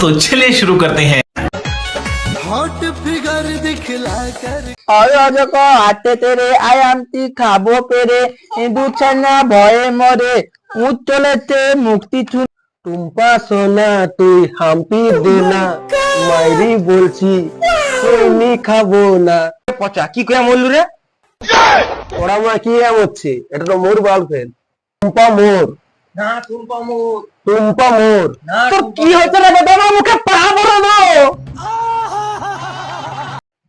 दोस्तों चलिए शुरू करते हैं। हॉट फिगर दिखला कर অযোজক হাতে তেরে আয়ামতি খাবো পেরে ইঁদু ছানা ভয়ে মরে উঠ চলেছে মুক্তি ছুঁ টুম্পা সোনা তুই হাম্পি দে না মাইরি বলছি তুই খাবো না পচা কি কয়া মরলু রে ওরা মা কি হচ্ছে এটা তো মোর গার্লফ্রেন্ড টুম্পা মোর না টুম্পা মোর টুম্পা মোর তো কি হচ্ছে রে বেটা আমার মুখে পা বড় দাও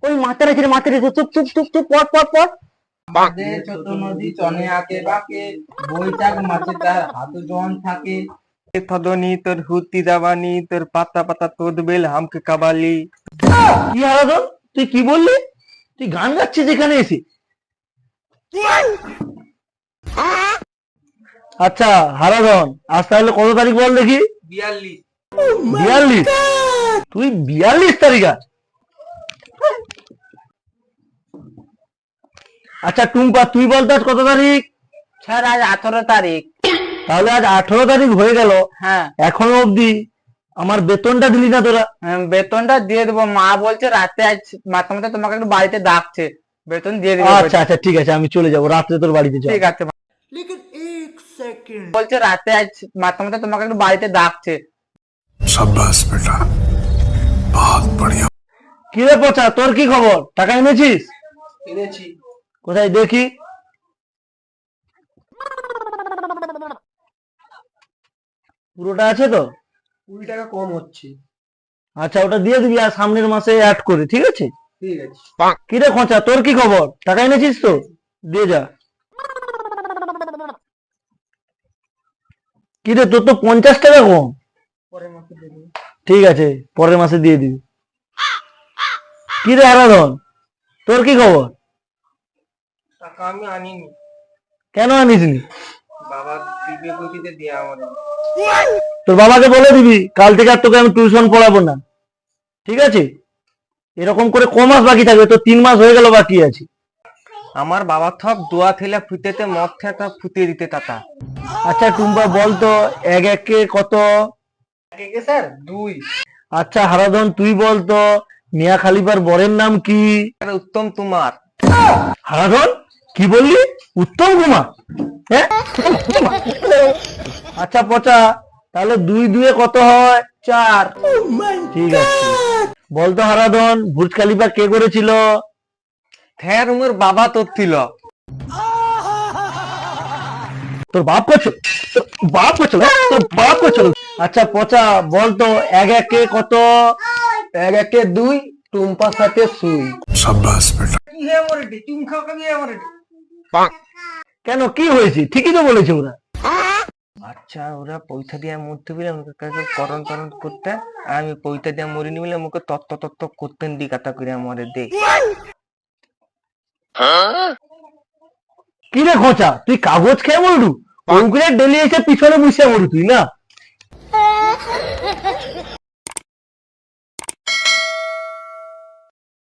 ওই মাথায় রেখে চুপ চুপ চুপ চুপ পট পট পট বাদে ছোট নদী চনে আকে বাকে বইটাক মাছে তার হাত জন থাকে থদনি তোর হুতি দাবানি তোর পাতা পাতা তোদ বেল হামকে কাবালি কি হারাধন তুই কি বললি তুই গান গাচ্ছিস এখানে এসে আচ্ছা হারাধন আজ তাহলে কত তারিখ বল দেখি 42 তুই 42 তারিখ আজ আচ্ছা টুম্পা তুই বলতো আজ কত তারিখ স্যার আজ 18 তারিখ তাহলে আজ 18 তারিখ হয়ে গেল হ্যাঁ এখনো অবধি আমার বেতনটা দিলি না তোরা বেতনটা দিয়ে দেবো মা বলছে রাতে আজ মাথা মাথা তোমাকে একটু বাড়িতে ডাকছে বেতন দিয়ে দেবো আচ্ছা আচ্ছা ঠিক আছে আমি চলে যাবো রাত্রে তোর বাড়িতে যাবো ঠিক আছে लेकिन एक सेकंड বলছে রাতে আজ মাথা মাথা তোমাকে একটু বাড়িতে ডাকছে शाबाश बेटा बहुत बढ़िया। কি রে পচা তোর কি খবর টাকা এনেছিস এনেছি কোথায় দেখি পুরোটা আছে তো 20 টাকা কম হচ্ছে আচ্ছা ওটা দিয়ে দিবি আর সামনের মাসে অ্যাড করে ঠিক আছে ঠিক আছে কি রে খোঁচা তোর কি খবর টাকা এনেছিস তো দিয়ে যা কি রে তোর তো 50 টাকা কম পরের মাসে দেবো ঠিক আছে পরের মাসে দিয়ে দিবি কি রে আরাধন তোর কি খবর টাকা আমি আনিনি কেন আনিসনি বাবা দিবে গতিতে দিয়ে আমাদের তোর বাবাকে বলে দিবি কাল থেকে আর তোকে আমি টিউশন পড়াবো না ঠিক আছে এরকম করে ক মাস বাকি থাকবে তো 3 মাস হয়ে গেল বাকি আছে আমার বাবা থপ দোয়া থেলা ফুটেতে মদ খেতা ফুটিয়ে দিতে তাতা আচ্ছা টুম্পা বলতো এক একে কত কে স্যার 2 আচ্ছা হারাধন তুই বলতো মিয়া খালিফার বরের নাম কি উত্তম তোমার হারাধন কি বললি উত্তম কুমার হ্যাঁ আচ্ছা পচা তাহলে 2 2 কত হয় 4 ঠিক আছে বলতো হারাধন বুর্জ খালিফা কে করেছিল থ্যার উমের বাবা তোর ছিল তোর বাপ করছিল তোর বাপ করছিল আচ্ছা পচা বলতো এক একে কত 1 1 2 টুম্পার সাথে সুই शाबाश बेटा। কি হে মরে ডি তুমি খাও কি হে মরে কেন কি হয়েছে ঠিকই তো বলেছে ওরা আচ্ছা ওরা পয়সা দিয়ে মরতে বলে আমাকে কাছে করণ টরণ করতে আর আমি পয়সা দিয়ে মরে নি বলে আমাকে তত্ত্ব করতেন দি কথা করে আমারে দে কি রে খোঁচা তুই কাগজ খেয়ে মরলু ওগুলো ডেলি এসে পিছনে বসে মরু তুই না